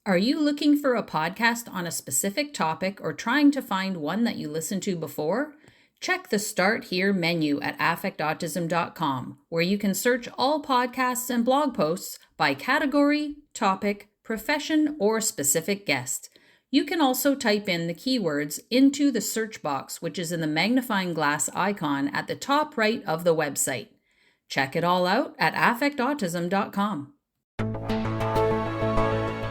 Are you looking for a podcast on a specific topic or trying to find one that you listened to before? Check the Start Here menu at affectautism.com, where you can search all podcasts and blog posts by category, topic, profession, or specific guest. You can also type in the keywords into the search box, which is in the magnifying glass icon at the top right of the website. Check it all out at affectautism.com.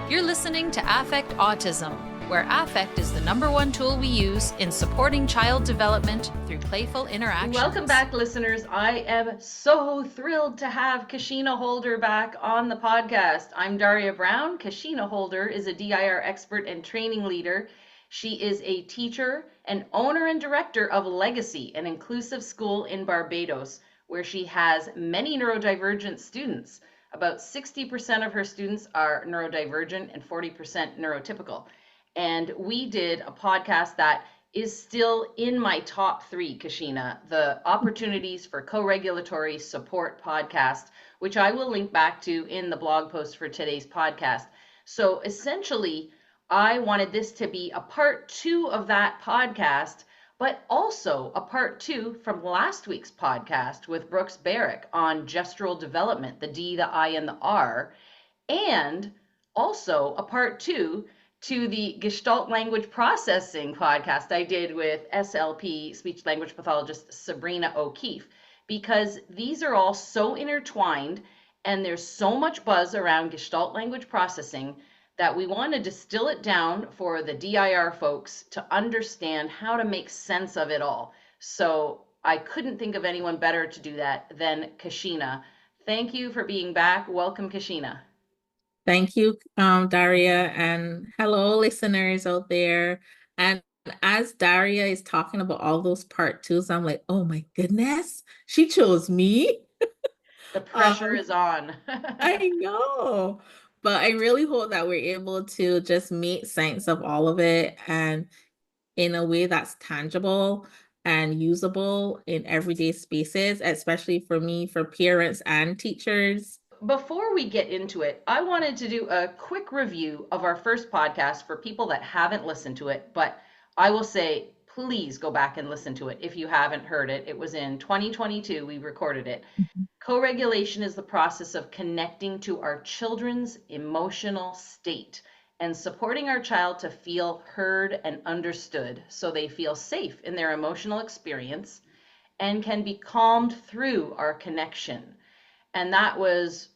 You're listening to Affect Autism, where affect is the #1 tool we use in supporting child development through playful interactions. Welcome back, listeners. I am so thrilled to have Kasheena Holder back on the podcast. I'm Daria Brown. Kasheena Holder is a DIR expert and training leader. She is a teacher and owner and director of Legacy, an inclusive school in Barbados, where she has many neurodivergent students. About 60% of her students are neurodivergent and 40% neurotypical. And we did a podcast that is still in my top 3, Kasheena, the Opportunities for Co-Regulatory Support podcast, which I will link back to in the blog post for today's podcast. So essentially, I wanted this to be a part 2 of that podcast, but also a part 2 from last week's podcast with Brooks Barrick on gestural development, the D, the I, and the R, and also a part 2 to the Gestalt language processing podcast I did with SLP, speech language pathologist Sabrina O'Keefe, because these are all so intertwined and there's so much buzz around Gestalt language processing that we want to distill it down for the DIR folks to understand how to make sense of it all. So I couldn't think of anyone better to do that than Kasheena. Thank you for being back. Welcome, Kasheena. Thank you, Daria, and hello, listeners out there. And as Daria is talking about all those part 2s, I'm like, oh my goodness, she chose me. The pressure is on. I know. But I really hope that we're able to just make sense of all of it and in a way that's tangible and usable in everyday spaces, especially for me, for parents and teachers. Before we get into it, I wanted to do a quick review of our first podcast for people that haven't listened to it, but I will say, please go back and listen to it if you haven't heard it. It was in 2022, we recorded it. Co-regulation is the process of connecting to our children's emotional state and supporting our child to feel heard and understood so they feel safe in their emotional experience and can be calmed through our connection. And that was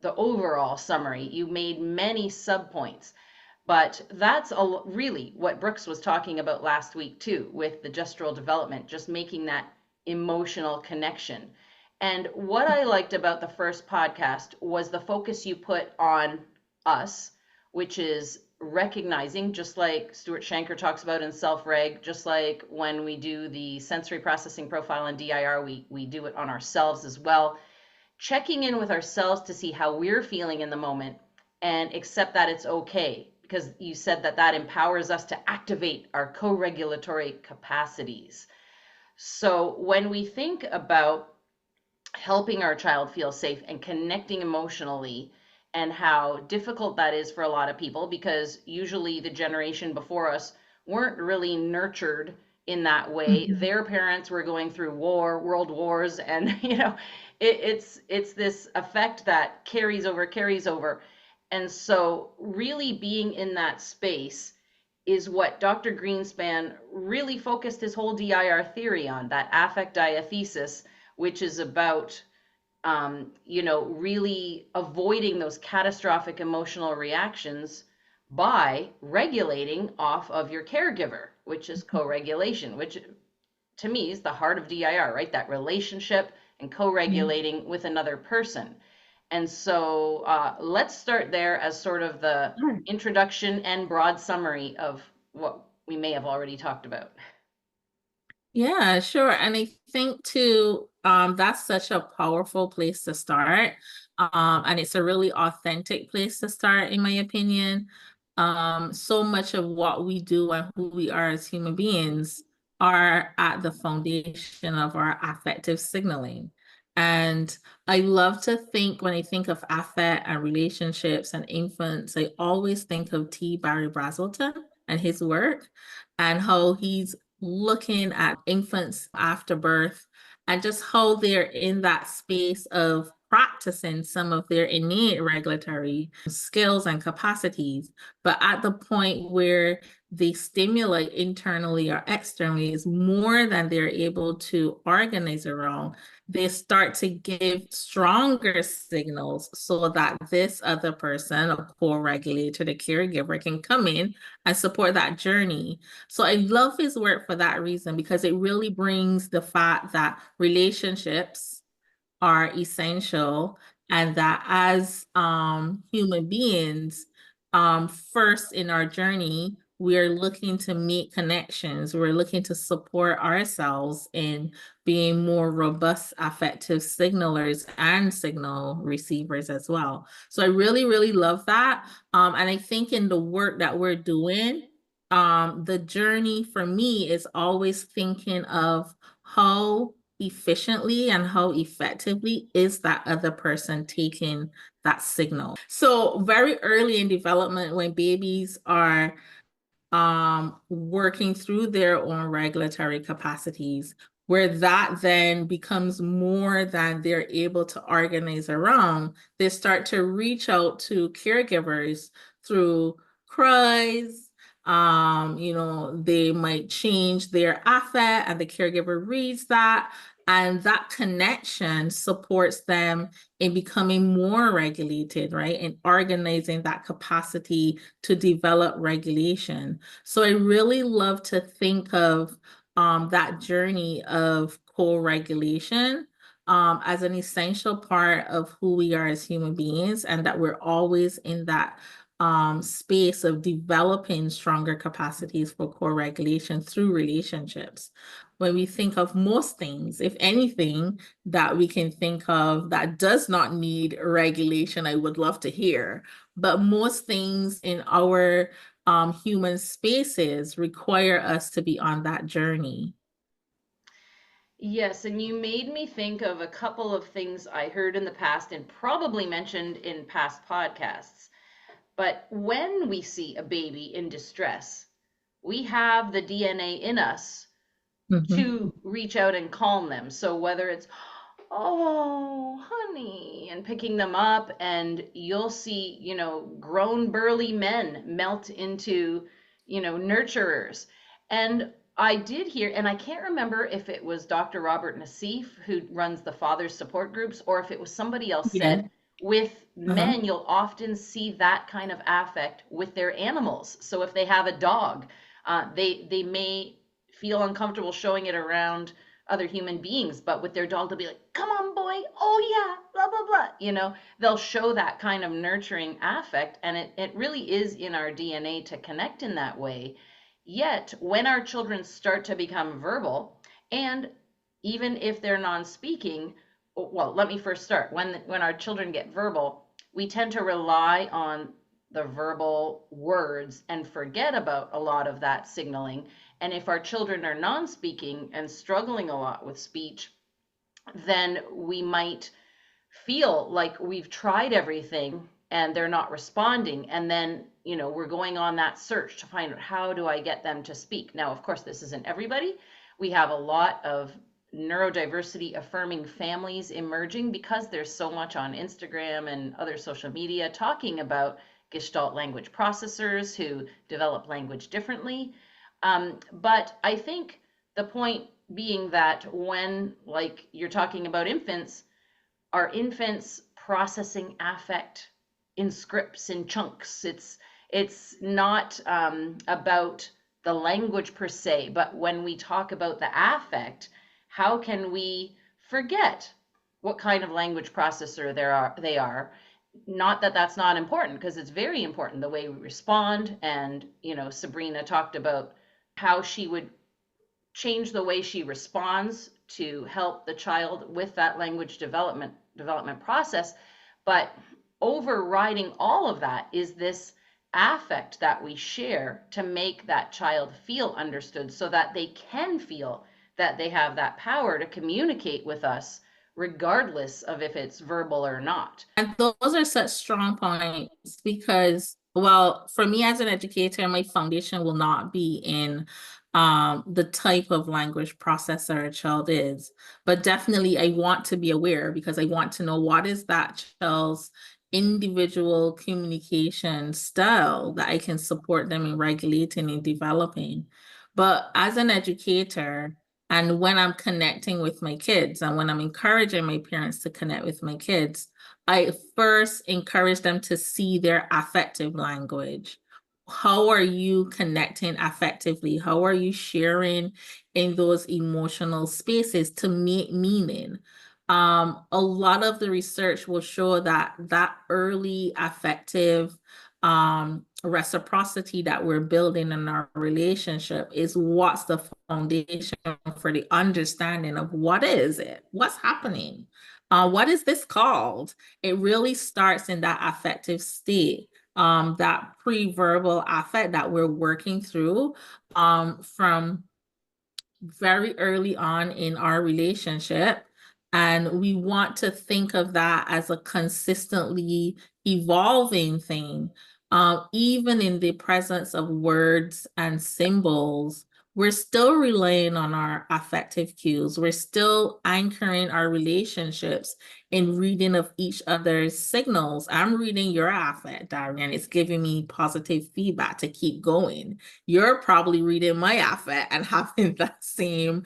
the overall summary. You made many subpoints, but that's really what Brooks was talking about last week too, with the gestural development, just making that emotional connection. And what I liked about the first podcast was the focus you put on us, which is recognizing, just like Stuart Shanker talks about in self-reg, just like when we do the sensory processing profile in DIR, we do it on ourselves as well. Checking in with ourselves to see how we're feeling in the moment and accept that it's okay, because you said that that empowers us to activate our co-regulatory capacities. So when we think about helping our child feel safe and connecting emotionally, and how difficult that is for a lot of people, because usually the generation before us weren't really nurtured in that way. Their parents were going through world wars, and it's this effect that carries over. And so really being in that space is what Dr. Greenspan really focused his whole DIR theory on, that affect diathesis, which is about really avoiding those catastrophic emotional reactions by regulating off of your caregiver, which is co-regulation, which to me is the heart of DIR, right? That relationship and co-regulating with another person. And so let's start there as sort of the introduction and broad summary of what we may have already talked about. Yeah, sure. And I think too, that's such a powerful place to start. And it's a really authentic place to start, in my opinion. So much of what we do and who we are as human beings are at the foundation of our affective signaling. And I love to think when I think of affect and relationships and infants, I always think of T. Barry Brazelton and his work and how he's looking at infants after birth and just how they're in that space of practicing some of their innate regulatory skills and capacities, but at the point where the stimuli internally or externally is more than they're able to organize around, they start to give stronger signals so that this other person, a co-regulator, the caregiver, can come in and support that journey. So I love his work for that reason, because it really brings the fact that relationships are essential, and that as human beings, first in our journey, we're looking to make connections. We're looking to support ourselves in being more robust affective signalers and signal receivers as well. So I really, really love that. And I think in the work that we're doing, the journey for me is always thinking of how efficiently and how effectively is that other person taking that signal. So very early in development, when babies are working through their own regulatory capacities, where that then becomes more than they're able to organize around, they start to reach out to caregivers through cries. They might change their affect and the caregiver reads that. And that connection supports them in becoming more regulated, right? And organizing that capacity to develop regulation. So I really love to think of that journey of co-regulation as an essential part of who we are as human beings, and that we're always in that space of developing stronger capacities for co-regulation through relationships. When we think of most things, if anything, that we can think of that does not need regulation, I would love to hear. But most things in our human spaces require us to be on that journey. Yes, and you made me think of a couple of things I heard in the past and probably mentioned in past podcasts. But when we see a baby in distress, we have the DNA in us Mhm. to reach out and calm them. So whether it's, oh, honey, and picking them up, and you'll see, grown burly men melt into, nurturers. And I did hear, and I can't remember if it was Dr. Robert Nassif who runs the father support groups, or if it was somebody else Yeah. said, with Uh-huh. men, you'll often see that kind of affect with their animals. So if they have a dog, they may feel uncomfortable showing it around other human beings, but with their dog, they'll be like, come on, boy. Oh, yeah, blah, blah, blah. They'll show that kind of nurturing affect. And it really is in our DNA to connect in that way. Yet, when our children start to become verbal, and even if they're non speaking, well, let me first start. When our children get verbal, we tend to rely on the verbal words and forget about a lot of that signaling. And if our children are non-speaking and struggling a lot with speech, then we might feel like we've tried everything and they're not responding. And then, we're going on that search to find out, how do I get them to speak? Now, of course, this isn't everybody. We have a lot of neurodiversity affirming families emerging because there's so much on Instagram and other social media talking about Gestalt language processors who develop language differently. But I think the point being that when, like, you're talking about infants, are infants processing affect in scripts, in chunks? It's not about the language per se, but when we talk about the affect, how can we forget what kind of language processor they are? Not that that's not important, because it's very important, the way we respond. And Sabrina talked about how she would change the way she responds to help the child with that language development process. But overriding all of that is this affect that we share to make that child feel understood, so that they can feel that they have that power to communicate with us regardless of if it's verbal or not. And those are such strong points because, well, for me as an educator, my foundation will not be in the type of language processor a child is. But definitely, I want to be aware because I want to know what is that child's individual communication style that I can support them in regulating and developing. But as an educator, and when I'm connecting with my kids and when I'm encouraging my parents to connect with my kids, I first encourage them to see their affective language. How are you connecting affectively? How are you sharing in those emotional spaces to make meaning? A lot of the research will show that that early affective reciprocity that we're building in our relationship is what's the foundation for the understanding of what is it, what's happening, what is this called. It really starts in that affective state, that pre-verbal affect that we're working through from very early on in our relationship. And we want to think of that as a consistently evolving thing. Even in the presence of words and symbols, we're still relying on our affective cues. We're still anchoring our relationships in reading of each other's signals. I'm reading your affect, Darian. It's giving me positive feedback to keep going. You're probably reading my affect and having that same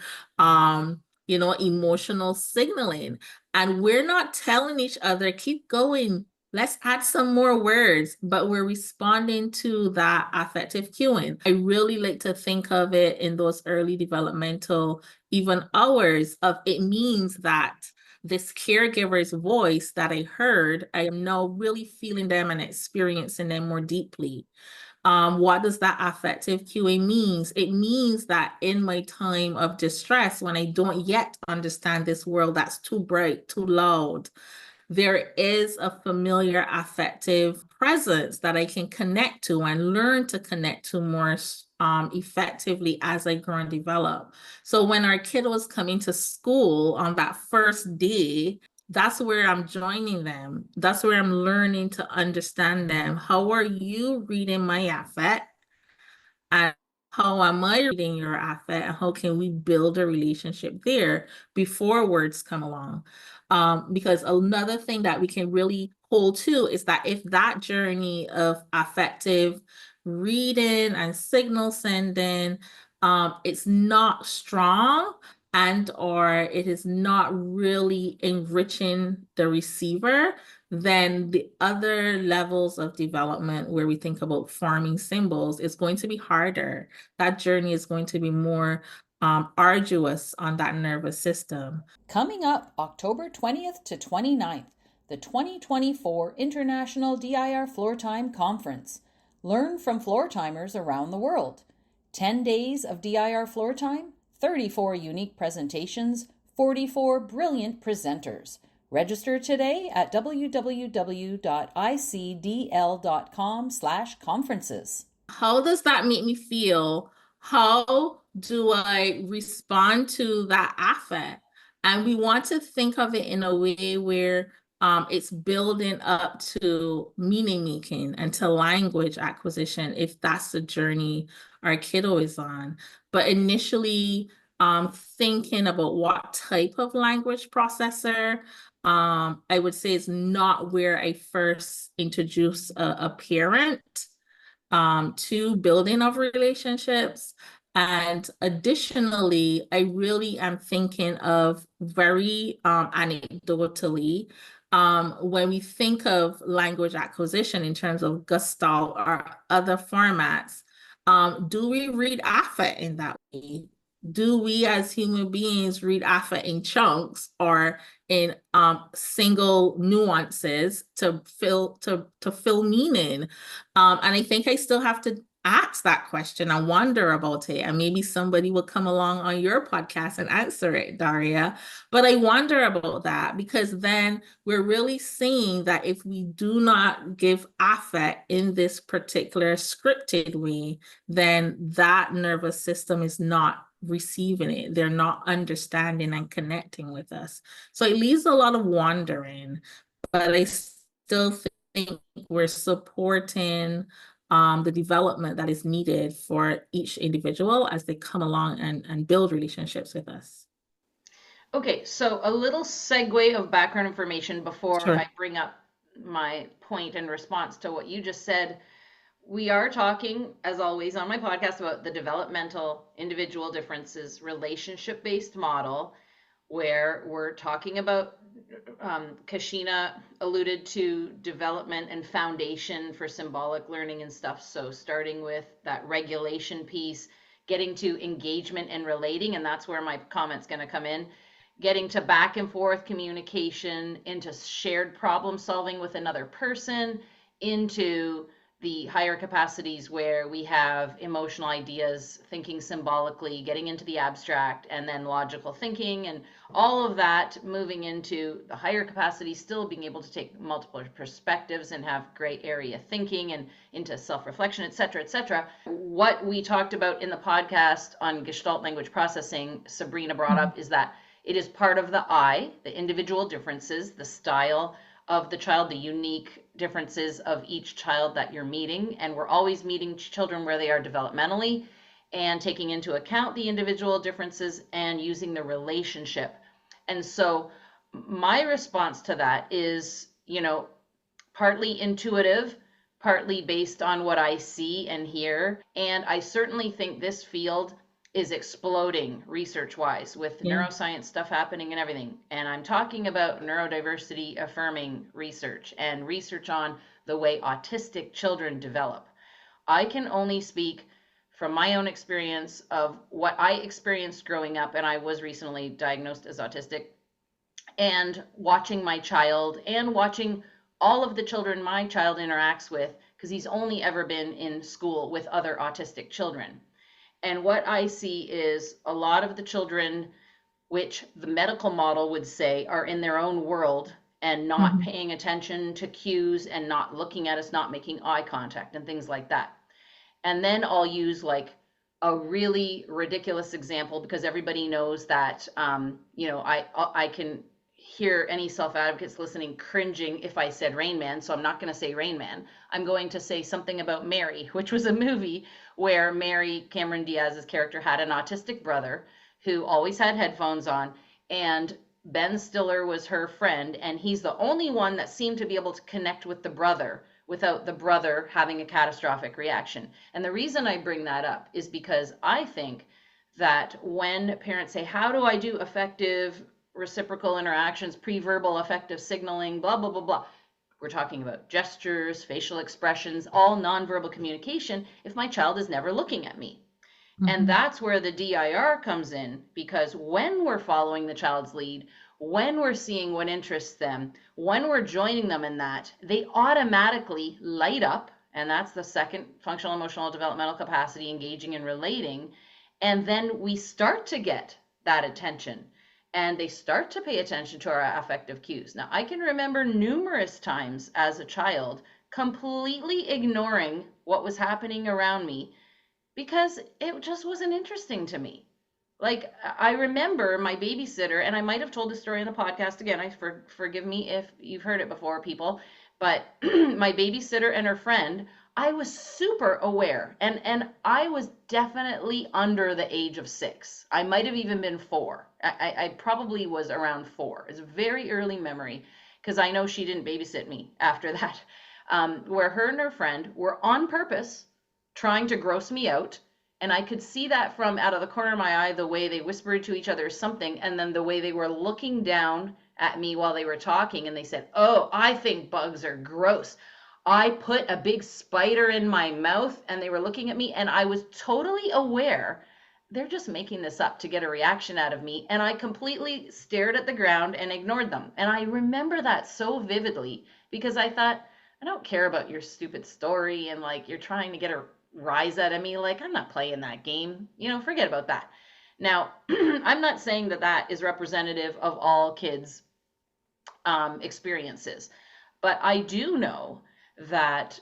emotional signaling. And we're not telling each other, keep going, let's add some more words, but we're responding to that affective cueing. I really like to think of it in those early developmental, even hours of it means that this caregiver's voice that I heard, I am now really feeling them and experiencing them more deeply. What does that affective cueing means? It means that in my time of distress, when I don't yet understand this world that's too bright, too loud, there is a familiar affective presence that I can connect to and learn to connect to more effectively as I grow and develop. So when our kid was coming to school on that first day, that's where I'm joining them. That's where I'm learning to understand them. How are you reading my affect? And how am I reading your affect? And how can we build a relationship there before words come along? Because another thing that we can really hold to is that if that journey of affective reading and signal sending, it's not strong and or it is not really enriching the receiver, then the other levels of development where we think about forming symbols is going to be harder. That journey is going to be more arduous on that nervous system. Coming up October 20th to 29th, the 2024 International DIR Floor Time Conference. Learn from floor timers around the world. 10 days of DIR Floor Time, 34 unique presentations, 44 brilliant presenters. Register today at www.icdl.com/conferences. How does that make me feel? How do I respond to that affect? And we want to think of it in a way where it's building up to meaning making and to language acquisition, if that's the journey our kiddo is on. But initially, thinking about what type of language processor, I would say is not where I first introduce a parent to building of relationships. And additionally, I really am thinking of very anecdotally, when we think of language acquisition in terms of Gestalt or other formats, do we read affect in that way? Do we as human beings read affect in chunks or in single nuances to fill meaning? And I think I still have to ask that question and wonder about it. And maybe somebody will come along on your podcast and answer it, Daria. But I wonder about that because then we're really seeing that if we do not give affect in this particular scripted way, then that nervous system is not receiving it. They're not understanding and connecting with us. So it leaves a lot of wandering, but I still think we're supporting the development that is needed for each individual as they come along and build relationships with us. Okay, so a little segue of background information before Sure. I bring up my point in response to what you just said. We are talking, as always, on my podcast about the developmental individual differences relationship based model, where we're talking about, Kasheena alluded to development and foundation for symbolic learning and stuff. So, starting with that regulation piece, getting to engagement and relating, and that's where my comment's going to come in, getting to back and forth communication, into shared problem solving with another person, into the higher capacities where we have emotional ideas, thinking symbolically, getting into the abstract, and then logical thinking, and all of that moving into the higher capacity, still being able to take multiple perspectives and have gray area thinking and into self-reflection, et cetera, et cetera. What we talked about in the podcast on Gestalt language processing, Sabrina brought up, is that it is part of the I, the individual differences, the style of the child, the unique differences of each child that you're meeting. And we're always meeting children where they are developmentally and taking into account the individual differences and using the relationship. And so my response to that is, partly intuitive, partly based on what I see and hear. And I certainly think this field is exploding research wise with neuroscience stuff happening and everything. And I'm talking about neurodiversity affirming research and research on the way autistic children develop. I can only speak from my own experience of what I experienced growing up, and I was recently diagnosed as autistic, and watching my child and watching all of the children my child interacts with, because he's only ever been in school with other autistic children. And what I see is a lot of the children, which the medical model would say are in their own world and not paying attention to cues and not looking at us, not making eye contact and things like that. And then I'll use like a really ridiculous example, because everybody knows that, I can hear any self-advocates listening cringing if I said Rain Man, so I'm not going to say Rain Man. I'm going to say something about Mary, which was a movie where Mary, Cameron Diaz's character, had an autistic brother who always had headphones on, and Ben Stiller was her friend, and he's the only one that seemed to be able to connect with the brother without the brother having a catastrophic reaction. And the reason I bring that up is because I think that when parents say, how do I do effective reciprocal interactions, pre-verbal affective signaling, blah, blah, blah, blah. We're talking about gestures, facial expressions, all nonverbal communication if my child is never looking at me. And that's where the DIR comes in, because when we're following the child's lead, when we're seeing what interests them, when we're joining them in that, they automatically light up. And that's the second functional, emotional, developmental capacity, engaging and relating. And then we start to get that attention, and they start to pay attention to our affective cues. Now, I can remember numerous times as a child completely ignoring what was happening around me because it just wasn't interesting to me. Like, I remember my babysitter, and I might have told this story in the podcast again. Forgive me if you've heard it before, people, but my babysitter and her friend, I was super aware, and I was definitely under the age of 6. I might have even been 4. I probably was around 4. It's a very early memory, because I know she didn't babysit me after that, where her and her friend were on purpose trying to gross me out. And I could see that from out of the corner of my eye, the way they whispered to each other something, and then the way they were looking down at me while they were talking. And they said, "Oh, I think bugs are gross. I put a big spider in my mouth," and they were looking at me, and I was totally aware they're just making this up to get a reaction out of me. And I completely stared at the ground and ignored them. And I remember that so vividly, because I thought, I don't care about your stupid story, and like you're trying to get a rise out of me. Like, I'm not playing that game. Forget about that. Now, I'm not saying that that is representative of all kids' experiences, but I do know that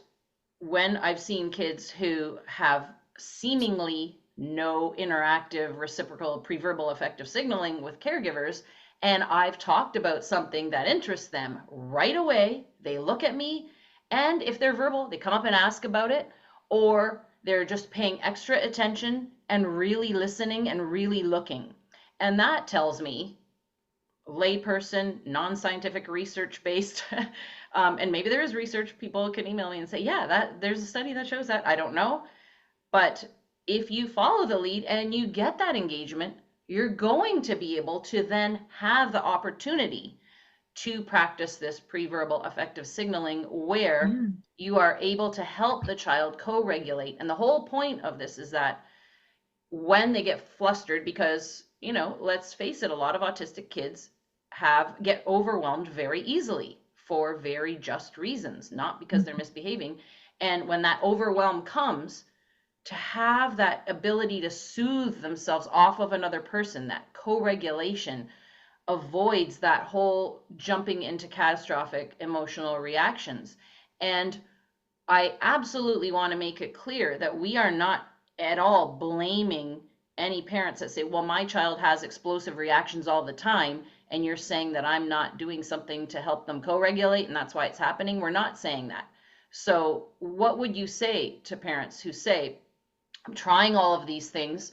when I've seen kids who have seemingly no interactive reciprocal preverbal affective signaling with caregivers, and I've talked about something that interests them, right away they look at me, and if they're verbal, they come up and ask about it, or they're just paying extra attention and really listening and really looking. And that tells me, layperson, non-scientific research based, and maybe there is research, people can email me and say, yeah, that there's a study that shows that. I don't know. But if you follow the lead and you get that engagement, you're going to be able to then have the opportunity to practice this pre-verbal affective signaling, where Yeah. you are able to help the child co-regulate. And the whole point of this is that when they get flustered, because, let's face it, a lot of autistic kids get overwhelmed very easily for very just reasons, not because they're misbehaving. And when that overwhelm comes, to have that ability to soothe themselves off of another person, that co-regulation avoids that whole jumping into catastrophic emotional reactions. And I absolutely want to make it clear that we are not at all blaming any parents that say, well, my child has explosive reactions all the time, and you're saying that I'm not doing something to help them co-regulate, and that's why it's happening. We're not saying that. So what would you say to parents who say, I'm trying all of these things,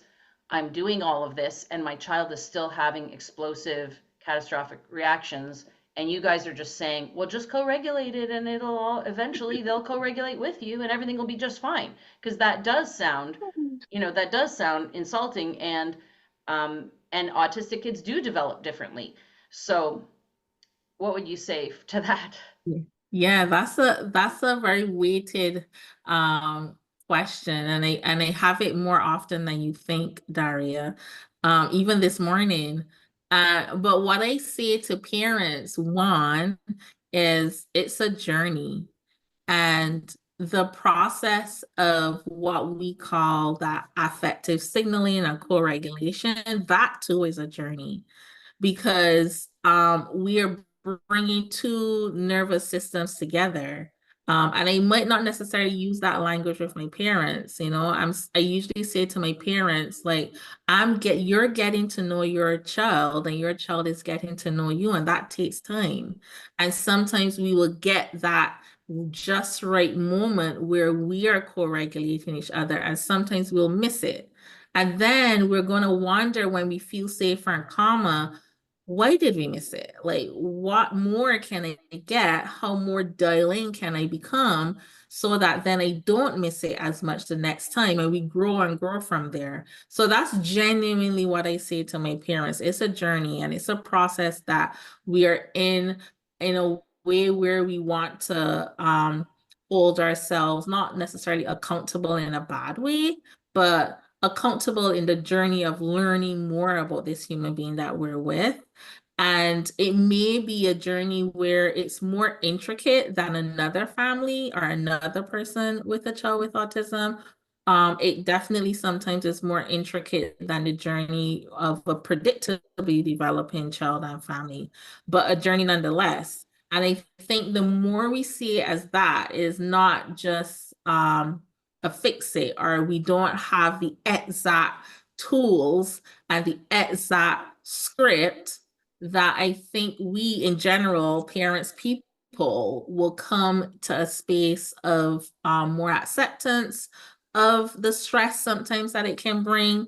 I'm doing all of this, and my child is still having explosive, catastrophic reactions, and you guys are just saying, well, just co-regulate it, and it'll all eventually they'll co-regulate with you, and everything will be just fine. Because that does sound, insulting, and autistic kids do develop differently. So, what would you say to that? Yeah, that's a very weighted question, and I have it more often than you think, Daria. Even this morning. But what I say to parents, one, is it's a journey. And the process of what we call that affective signaling and co-regulation, that too is a journey, because we are bringing two nervous systems together. And I might not necessarily use that language with my parents. I usually say to my parents, like, you're getting to know your child, and your child is getting to know you, and that takes time. And sometimes we will get that just right moment where we are co-regulating each other, and sometimes we'll miss it. And then we're going to wonder, when we feel safer and calmer, why did we miss it? Like, what more can I get? How more dialing can I become, so that then I don't miss it as much the next time, and we grow and grow from there. So that's genuinely what I say to my parents. It's a journey, and it's a process that we are in a way where we want to hold ourselves not necessarily accountable in a bad way, but accountable in the journey of learning more about this human being that we're with. And it may be a journey where it's more intricate than another family or another person with a child with autism. It definitely sometimes is more intricate than the journey of a predictably developing child and family, but a journey nonetheless. And I think the more we see it as that, is not just a fix it, or we don't have the exact tools and the exact script, that I think we in general, parents, people, will come to a space of more acceptance of the stress sometimes that it can bring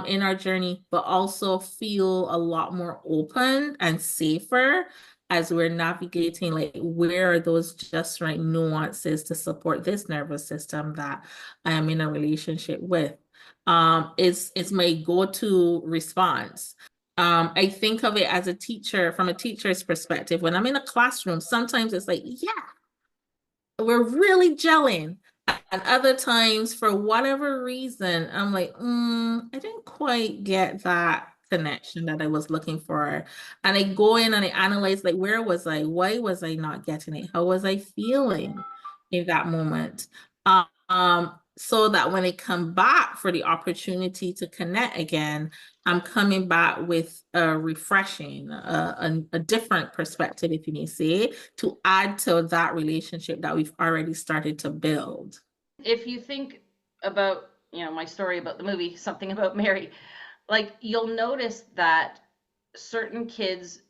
in our journey, but also feel a lot more open and safer as we're navigating, like, where are those just right nuances to support this nervous system that I am in a relationship with. It's my go-to response. I think of it as a teacher, from a teacher's perspective. When I'm in a classroom, sometimes it's like, yeah, we're really gelling. And other times, for whatever reason, I'm like, I didn't quite get that connection that I was looking for. And I go in and I analyze, like, where was I? Why was I not getting it? How was I feeling in that moment? So that when I come back for the opportunity to connect again, I'm coming back with a refreshing, a different perspective, if you may say, to add to that relationship that we've already started to build. If you think about my story about the movie, Something About Mary, like you'll notice that certain kids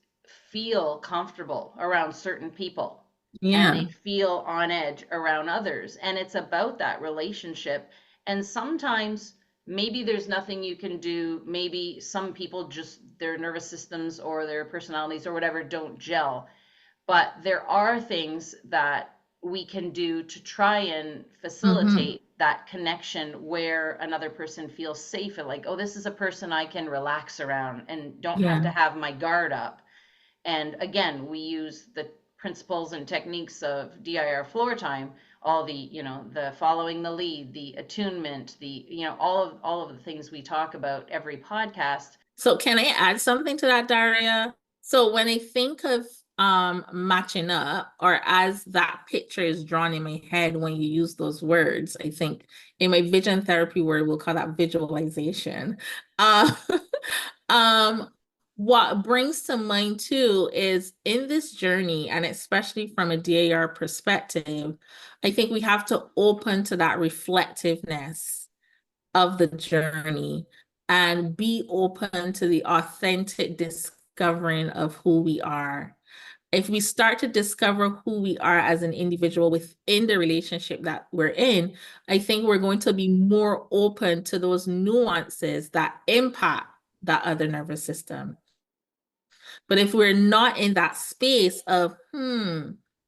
feel comfortable around certain people and they Yeah. feel on edge around others. And it's about that relationship. And sometimes maybe there's nothing you can do. Maybe some people just, their nervous systems or their personalities or whatever don't gel. But there are things that we can do to try and Mm-hmm. facilitate that connection where another person feels safe and like, oh, this is a person I can relax around and don't have to Yeah. have my guard up. And again, we use the principles and techniques of DIR floor time, all the, the following the lead, the attunement, the, all of the things we talk about every podcast. So can I add something to that, Daria? So when I think of matching up, or as that picture is drawn in my head when you use those words, I think in my vision therapy word, we'll call that visualization. Uh, um, what brings to mind too is in this journey, and especially from a DAR perspective, I think we have to open to that reflectiveness of the journey and be open to the authentic discovering of who we are. If we start to discover who we are as an individual within the relationship that we're in, I think we're going to be more open to those nuances that impact that other nervous system. But if we're not in that space of,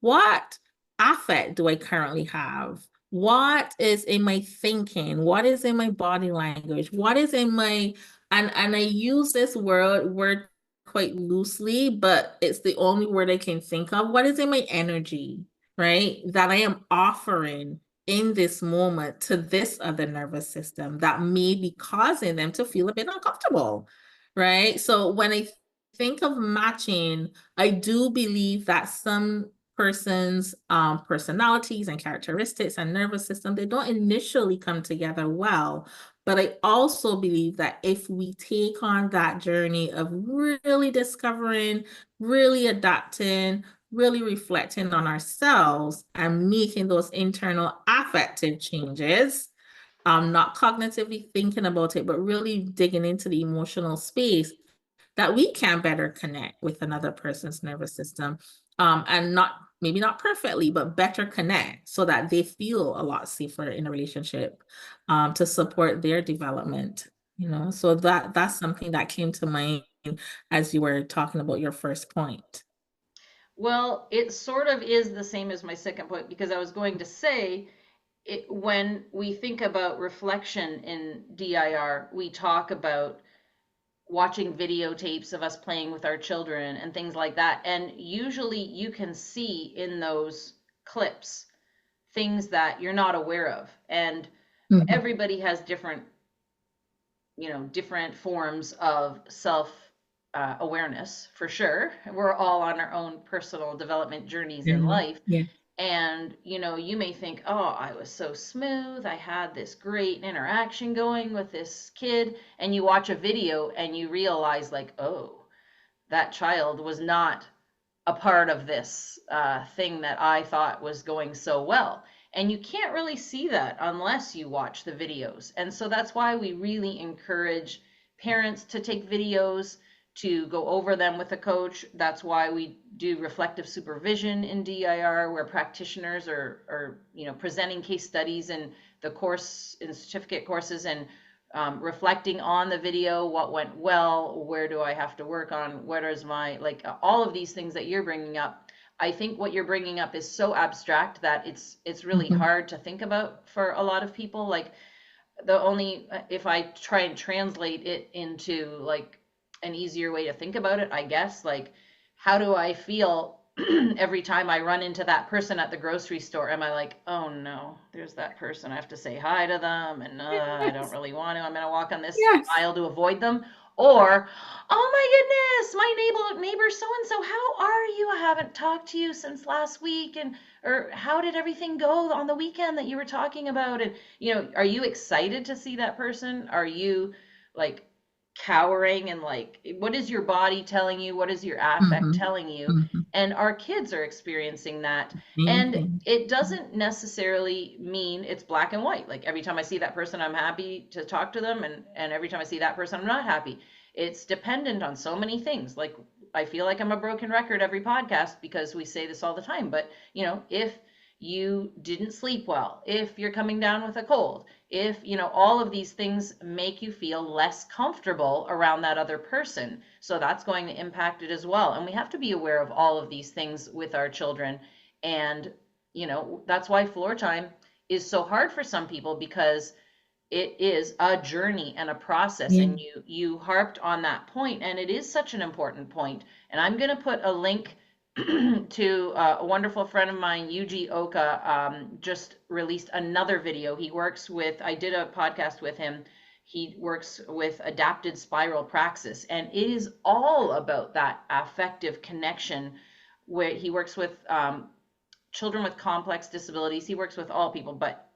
what affect do I currently have? What is in my thinking? What is in my body language? What is in my, and I use this word quite loosely, but it's the only word I can think of. What is in my energy, right? That I am offering in this moment to this other nervous system that may be causing them to feel a bit uncomfortable, right? So when I think of matching, I do believe that some person's personalities and characteristics and nervous system, they don't initially come together well. But I also believe that if we take on that journey of really discovering, really adapting, really reflecting on ourselves and making those internal affective changes, not cognitively thinking about it, but really digging into the emotional space, that we can better connect with another person's nervous system, and not maybe not perfectly, but better connect so that they feel a lot safer in a relationship, to support their development. So that's something that came to mind as you were talking about your first point. Well, it sort of is the same as my second point because I was going to say when we think about reflection in DIR, we talk about watching videotapes of us playing with our children and things like that. And usually you can see in those clips things that you're not aware of. And Mhm. everybody has different forms of self awareness for sure. We're all on our own personal development journeys in Mhm. life. Yeah. And, you may think, oh, I was so smooth. I had this great interaction going with this kid. And you watch a video and you realize, like, oh, that child was not a part of this thing that I thought was going so well. And you can't really see that unless you watch the videos. And so that's why we really encourage parents to take videos, to go over them with a coach. That's why we do reflective supervision in DIR, where practitioners are presenting case studies in the course, in certificate courses, and reflecting on the video, what went well, where do I have to work on, what is my, like, all of these things that you're bringing up. I think what you're bringing up is so abstract that it's really Mhm. hard to think about for a lot of people. Like the only, if I try and translate it into like an easier way to think about it, I guess, like, how do I feel every time I run into that person at the grocery store? Am I like, oh no, there's that person, I have to say hi to them, and I don't Yes. really want to, I'm going to walk on this Yes. aisle to avoid them? Or, oh my goodness, my neighbor so and so, how are you? I haven't talked to you since last week, and or how did everything go on the weekend that you were talking about? And are you excited to see that person? Are you like cowering and like, what is your body telling you? What is your affect Mm-hmm. telling you? Mm-hmm. And our kids are experiencing that. Same And thing. it doesn't necessarily mean it's black and white. Like every time I see that person, I'm happy to talk to them. And every time I see that person, I'm not happy. It's dependent on so many things. Like I feel like I'm a broken record every podcast because we say this all the time. But, if you didn't sleep well, if you're coming down with a cold, if all of these things make you feel less comfortable around that other person, so that's going to impact it as well. And we have to be aware of all of these things with our children. And that's why floor time is so hard for some people, because it is a journey and a process. Yeah. And you harped on that point, and it is such an important point. And I'm going to put a link to a wonderful friend of mine, Yuji Oka, just released another video. I did a podcast with him. He works with adapted spiral praxis, and it is all about that affective connection, where he works with children with complex disabilities. He works with all people, but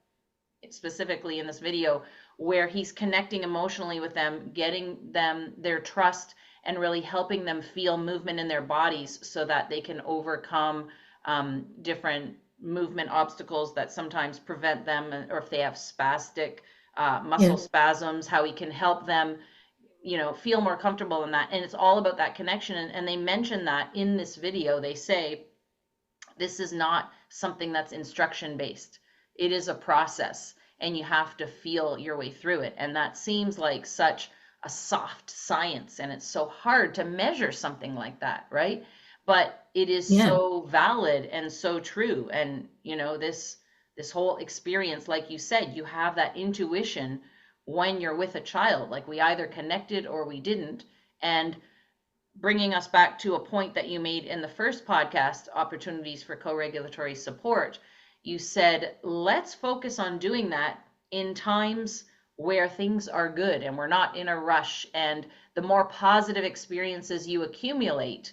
specifically in this video, where he's connecting emotionally with them, getting them their trust, and really helping them feel movement in their bodies so that they can overcome different movement obstacles that sometimes prevent them, or if they have spastic muscle Yeah. spasms, how he can help them feel more comfortable in that. And it's all about that connection. And they mention that in this video. They say this is not something that's instruction based. It is a process, and you have to feel your way through it. And that seems like such a soft science, and it's so hard to measure something like that, right? But it is Yeah. so valid and so true. And this whole experience, like you said, you have that intuition when you're with a child, like we either connected or we didn't. And bringing us back to a point that you made in the first podcast, opportunities for co-regulatory support, you said, let's focus on doing that in times where things are good and we're not in a rush. And the more positive experiences you accumulate,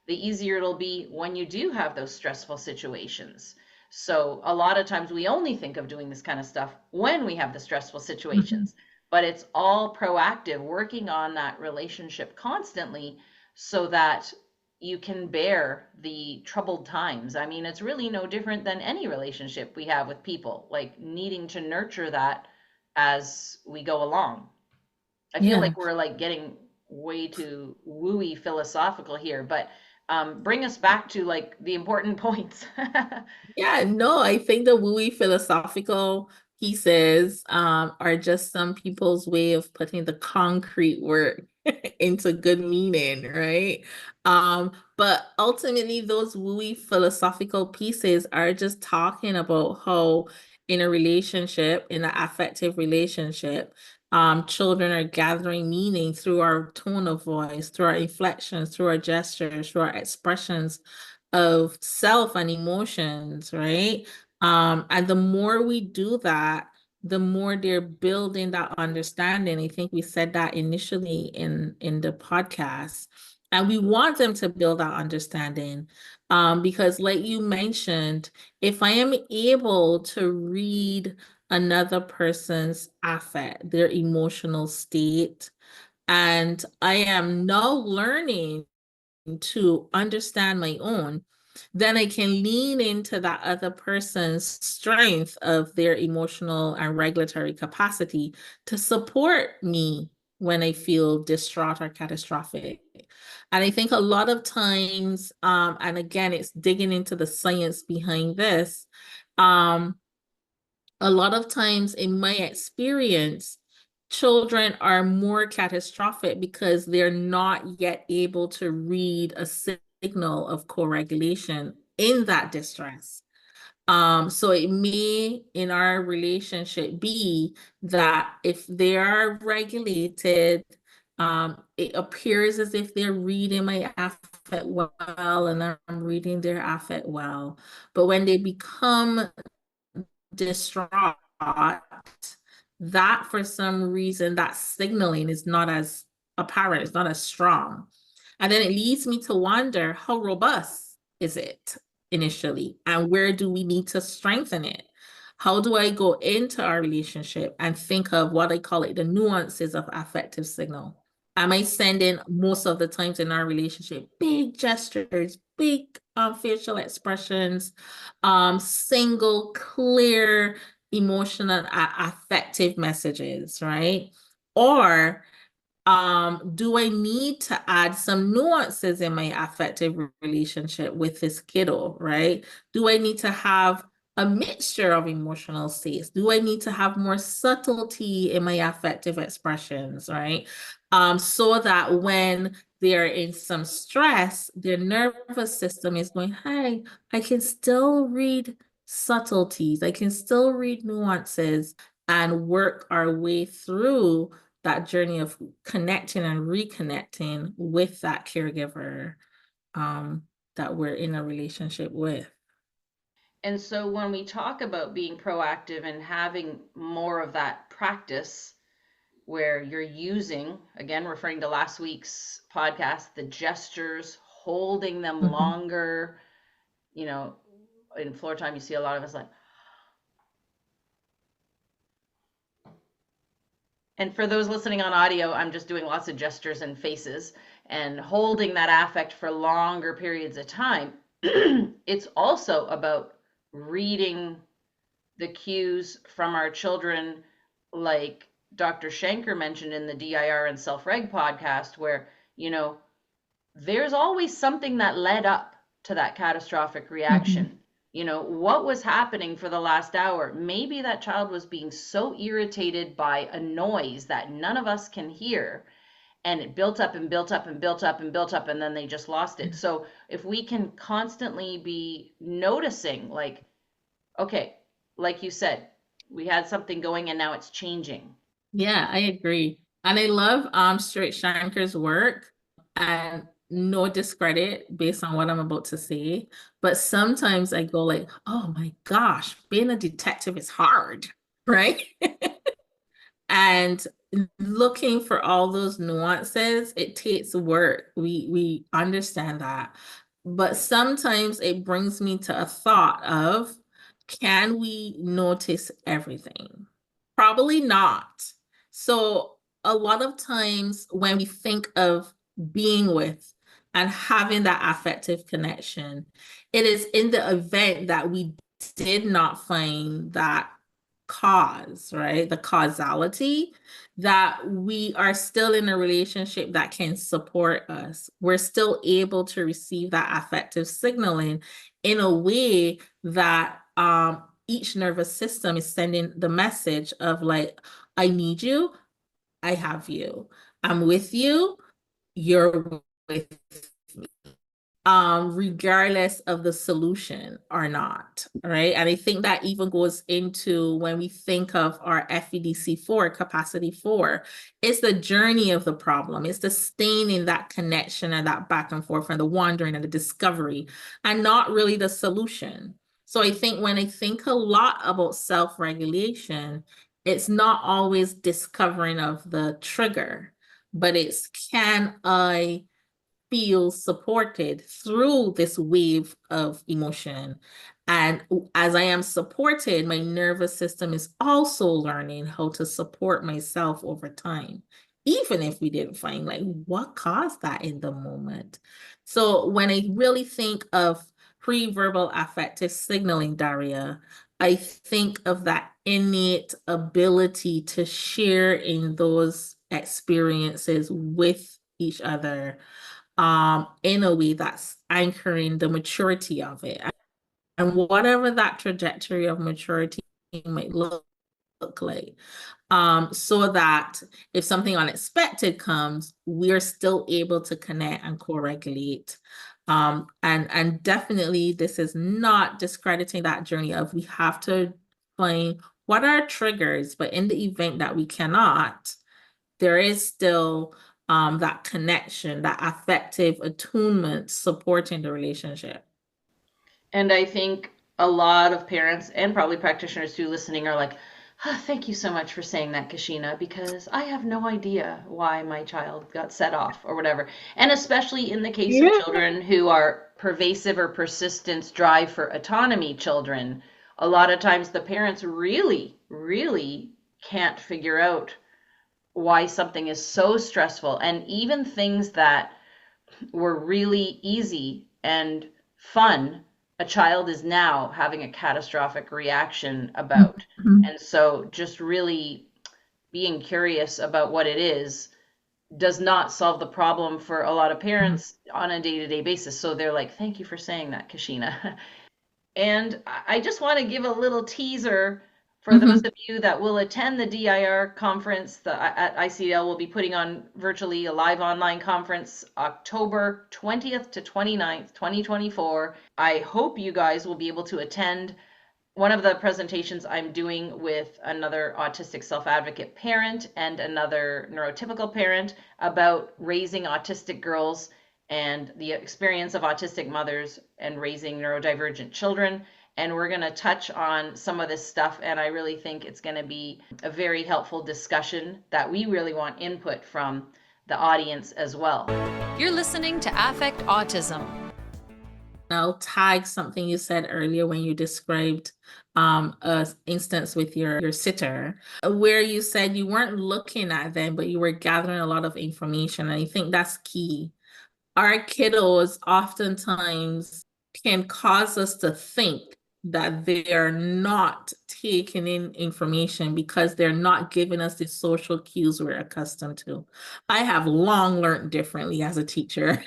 the easier it'll be when you do have those stressful situations. So a lot of times we only think of doing this kind of stuff when we have the stressful Mm-hmm. situations, but it's all proactive, working on that relationship constantly so that you can bear the troubled times. I mean, it's really no different than any relationship we have with people, like needing to nurture that as we go along. I feel Yeah. like we're like getting way too wooey philosophical here, but bring us back to like the important points. Yeah, no, I think the wooey philosophical pieces are just some people's way of putting the concrete work into good meaning, right? But ultimately, those wooey philosophical pieces are just talking about how in a relationship, in an affective relationship, children are gathering meaning through our tone of voice, through our inflections, through our gestures, through our expressions of self and emotions, right? And the more we do that, the more they're building that understanding. I think we said that initially in the podcast. And we want them to build that understanding. Because like you mentioned, if I am able to read another person's affect, their emotional state, and I am now learning to understand my own, then I can lean into that other person's strength of their emotional and regulatory capacity to support me when I feel distraught or catastrophic. And I think a lot of times, and again, it's digging into the science behind this. Um, a lot of times in my experience, children are more catastrophic because they're not yet able to read a signal of co-regulation in that distress. So it may in our relationship be that if they are regulated, it appears as if they're reading my affect well and I'm reading their affect well. But when they become distraught, that for some reason, that signaling is not as apparent, it's not as strong. And then it leads me to wonder how robust is it initially? And where do we need to strengthen it? How do I go into our relationship and think of what I call it the nuances of affective signal? Am I sending most of the times in our relationship big gestures, big facial expressions, single, clear, emotional, affective messages, right? Or do I need to add some nuances in my affective relationship with this kiddo, right? Do I need to have a mixture of emotional states? Do I need to have more subtlety in my affective expressions, right? So that when they're in some stress, their nervous system is going, hey, I can still read subtleties, I can still read nuances and work our way through that journey of connecting and reconnecting with that caregiver that we're in a relationship with. And so when we talk about being proactive and having more of that practice where you're using, again, referring to last week's podcast, the gestures, holding them Mhm. longer, in floor time, you see a lot of us like, and for those listening on audio, I'm just doing lots of gestures and faces and holding that affect for longer periods of time. It's also about reading the cues from our children, like Dr. Shanker mentioned in the DIR and Self Reg podcast, where, you know, there's always something that led up to that catastrophic Mhm. reaction. What was happening for the last hour? Maybe that child was being so irritated by a noise that none of us can hear, and it built up and built up and built up and built up, and then they just lost it. So if we can constantly be noticing, like, okay, like you said, we had something going and now it's changing. Yeah, I agree. And I love Stuart Shanker's work, and no discredit based on what I'm about to say. But sometimes I go like, oh my gosh, being a detective is hard, right? And looking for all those nuances, it takes work. We understand that. But sometimes it brings me to a thought of, can we notice everything? Probably not. So a lot of times when we think of being with and having that affective connection, it is in the event that we did not find that cause, right? The causality, that we are still in a relationship that can support us. We're still able to receive that affective signaling in a way that each nervous system is sending the message of like, I need you, I have you, I'm with you, you're with regardless of the solution or not, right? And I think that even goes into when we think of our FEDC4, capacity 4, it's the journey of the problem. It's the staying in that connection and that back and forth and the wandering and the discovery, and not really the solution. So I think when I think a lot about self-regulation, it's not always discovering of the trigger, but it's, can I feel supported through this wave of emotion? And as I am supported, my nervous system is also learning how to support myself over time, even if we didn't find like what caused that in the moment. So when I really think of pre-verbal affective signaling, Daria, I think of that innate ability to share in those experiences with each other in a way that's anchoring the maturity of it. And whatever that trajectory of maturity might look like. So that if something unexpected comes, we're still able to connect and co-regulate. And definitely this is not discrediting that journey of, we have to find what are triggers, but in the event that we cannot, there is still that connection, that affective attunement supporting the relationship. And I think a lot of parents and probably practitioners too listening are like, thank you so much for saying that, Kasheena, because I have no idea why my child got set off or whatever. And especially in the case of Yeah. children who are pervasive or persistent drive for autonomy children, a lot of times the parents really, really can't figure out why something is so stressful, and even things that were really easy and fun, a child is now having a catastrophic reaction about. Mhm. And so just really being curious about what it is does not solve the problem for a lot of parents on a day-to-day basis. So they're like, thank you for saying that, Kasheena. And I just want to give a little teaser for those Mhm. of you that will attend the DIR conference at ICL. Will be putting on virtually a live online conference October 20th to 29th, 2024. I hope you guys will be able to attend. One of the presentations I'm doing with another autistic self-advocate parent and another neurotypical parent about raising autistic girls and the experience of autistic mothers and raising neurodivergent children. And we're going to touch on some of this stuff. And I really think it's going to be a very helpful discussion that we really want input from the audience as well. You're listening to Affect Autism. I'll tag something you said earlier when you described a instance with your sitter, where you said you weren't looking at them, but you were gathering a lot of information. And I think that's key. Our kiddos oftentimes can cause us to think that they are not taking in information because they're not giving us the social cues we're accustomed to. I have long learned differently as a teacher.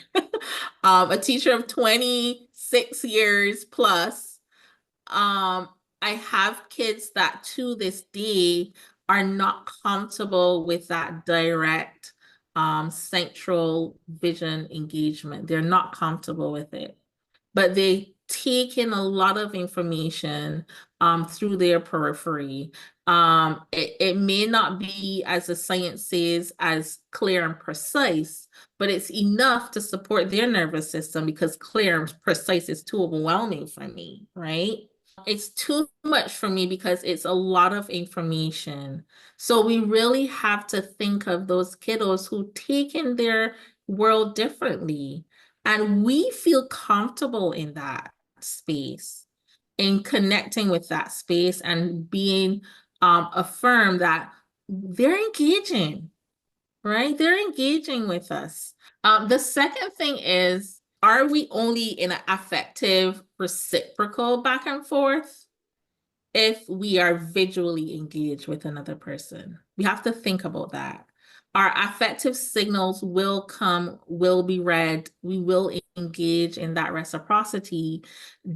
A teacher of 26 years plus. I have kids that to this day are not comfortable with that direct central vision engagement. They're not comfortable with it, but they take in a lot of information through their periphery. It may not be, as the science says, as clear and precise, but it's enough to support their nervous system, because clear and precise is too overwhelming for me, right? It's too much for me because it's a lot of information. So we really have to think of those kiddos who take in their world differently. And we feel comfortable in that space, in connecting with that space and being affirmed that they're engaging, right? They're engaging with us. The second thing is, are we only in an affective reciprocal back and forth if we are visually engaged with another person? We have to think about that. Our affective signals will come, will be read, we will engage in that reciprocity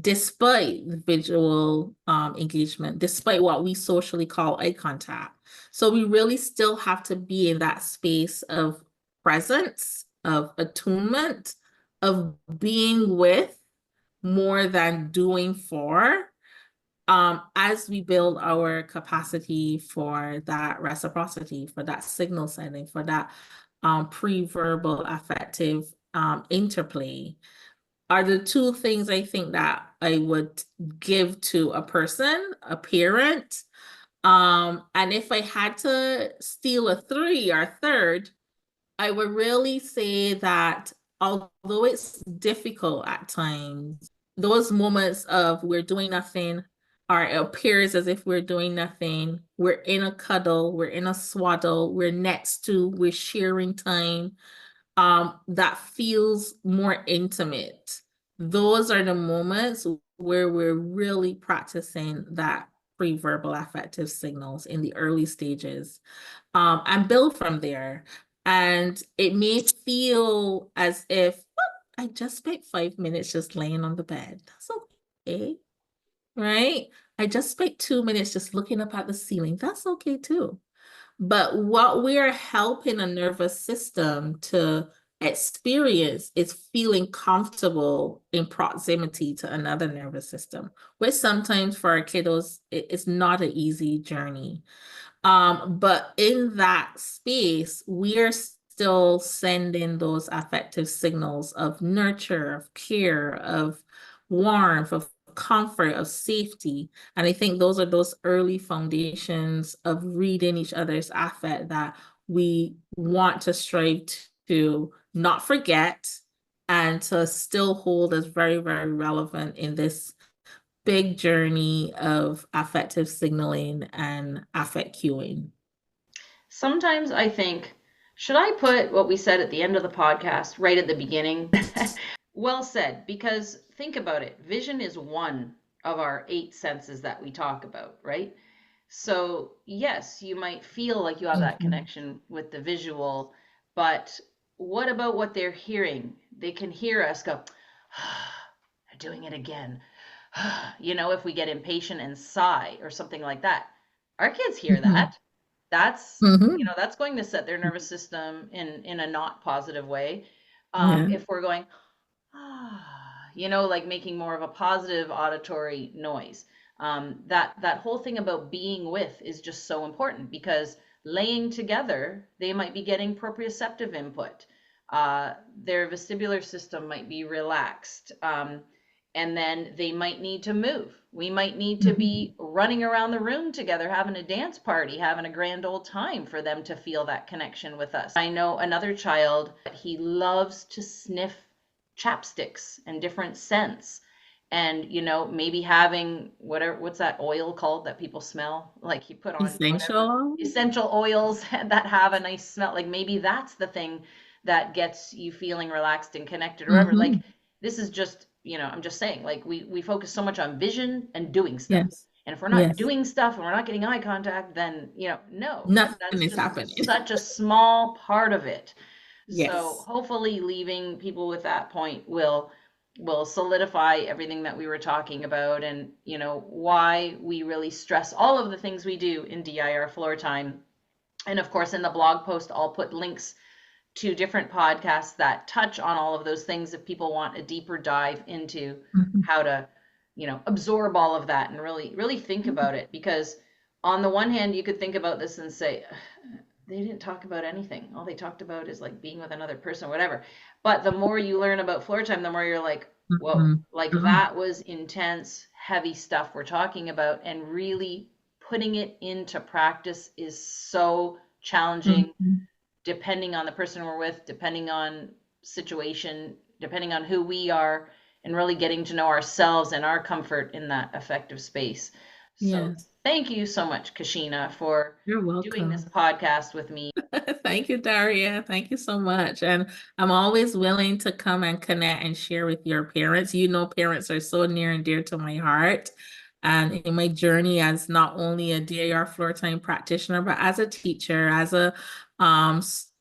despite the visual engagement, despite what we socially call eye contact. So we really still have to be in that space of presence, of attunement, of being with more than doing for, as we build our capacity for that reciprocity, for that signal sending, for that pre-verbal affective interplay, are the two things I think that I would give to a person, a parent. And if I had to steal a three or third, I would really say that although it's difficult at times, those moments of we're doing nothing, or it appears as if we're doing nothing, we're in a cuddle, we're in a swaddle, we're next to, we're sharing time, that feels more intimate. Those are the moments where we're really practicing that pre-verbal affective signals in the early stages, and build from there. And it may feel as if, "Oh, I just spent 5 minutes just laying on the bed. That's okay, right? I just spent 2 minutes just looking up at the ceiling. That's okay too." But what we're helping a nervous system to experience is feeling comfortable in proximity to another nervous system, which sometimes for our kiddos, it's not an easy journey. But in that space, we are still sending those affective signals of nurture, of care, of warmth, of comfort, of safety. And I think those are those early foundations of reading each other's affect that we want to strive to not forget and to still hold as very, very relevant in this big journey of affective signaling and affect cueing. sometimes I think, should I put what we said at the end of the podcast right at the beginning? Well said, because think about it. Vision is one of our 8 senses that we talk about, right? So, yes, you might feel like you have that Mhm. connection with the visual, but what about what they're hearing? They can hear us go, they're doing it again. If we get impatient and sigh or something like that, our kids hear Mhm. that. That's, Mhm. that's going to set their nervous system in a not positive way. Yeah. If we're going, like making more of a positive auditory noise. That whole thing about being with is just so important because laying together, they might be getting proprioceptive input. Their vestibular system might be relaxed. And then they might need to move. We might need to Mhm. be running around the room together, having a dance party, having a grand old time for them to feel that connection with us. I know another child, he loves to sniff chapsticks and different scents. And, maybe having what's that oil called that people smell? Like you put on whatever Essential. essential oils that have a nice smell. Like maybe that's the thing that gets you feeling relaxed and connected or whatever. Like Mhm. this is just, I'm just saying, like we focus so much on vision and doing stuff. Yes. And if we're not Yes. doing stuff and we're not getting eye contact, then, no, Nothing that's is just happening. such a small part of it. So Yes. hopefully leaving people with that point will solidify everything that we were talking about and, why we really stress all of the things we do in DIR floor time. And of course, in the blog post, I'll put links to different podcasts that touch on all of those things if people want a deeper dive into Mhm. how to, absorb all of that and really, really think about it. Because on the one hand, you could think about this and say, they didn't talk about anything. All they talked about is like being with another person, or whatever. But the more you learn about floor time, the more you're like, whoa, Mhm. like Mhm. that was intense, heavy stuff we're talking about. And really putting it into practice is so challenging, Mhm. depending on the person we're with, depending on situation, depending on who we are, and really getting to know ourselves and our comfort in that affective space. So Yes. thank you so much, Kasheena, for You're doing this welcome. podcast with me. Thank you, Daria. Thank you so much. And I'm always willing to come and connect and share with your parents. Parents are so near and dear to my heart. And in my journey as not only a DAR floor time practitioner, but as a teacher, as a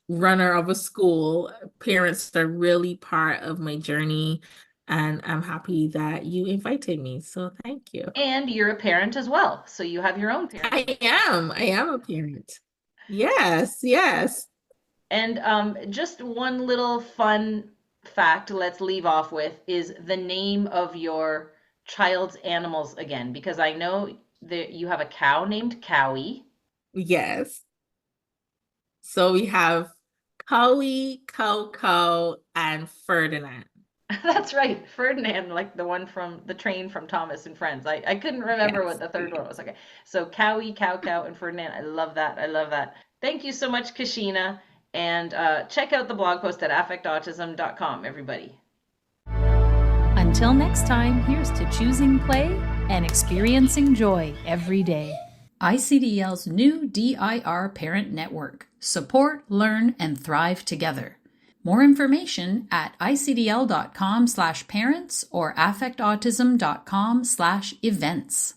runner of a school, parents are really part of my journey. And I'm happy that you invited me. So thank you. And you're a parent as well, so you have your own parenting I story. am. I am a parent. Yes, yes. And just one little fun fact, let's leave off with, is the name of your child's animals again, because I know that you have a cow named Cowie. Yes. So we have Cowie, Coco, and Ferdinand. That's right, Ferdinand, like the one from the train from Thomas and Friends. I couldn't remember what Yes. the third one Yes. was. Okay, so Cowie, Cow, and Ferdinand. I love that. I love that. Thank you so much, Kasheena. And check out the blog post at affectautism.com, everybody. Until next time, here's to choosing play and experiencing joy every day. ICDL's new DIR Parent Network. Support, learn, and thrive together. More information at icdl.com/parents or affectautism.com/events.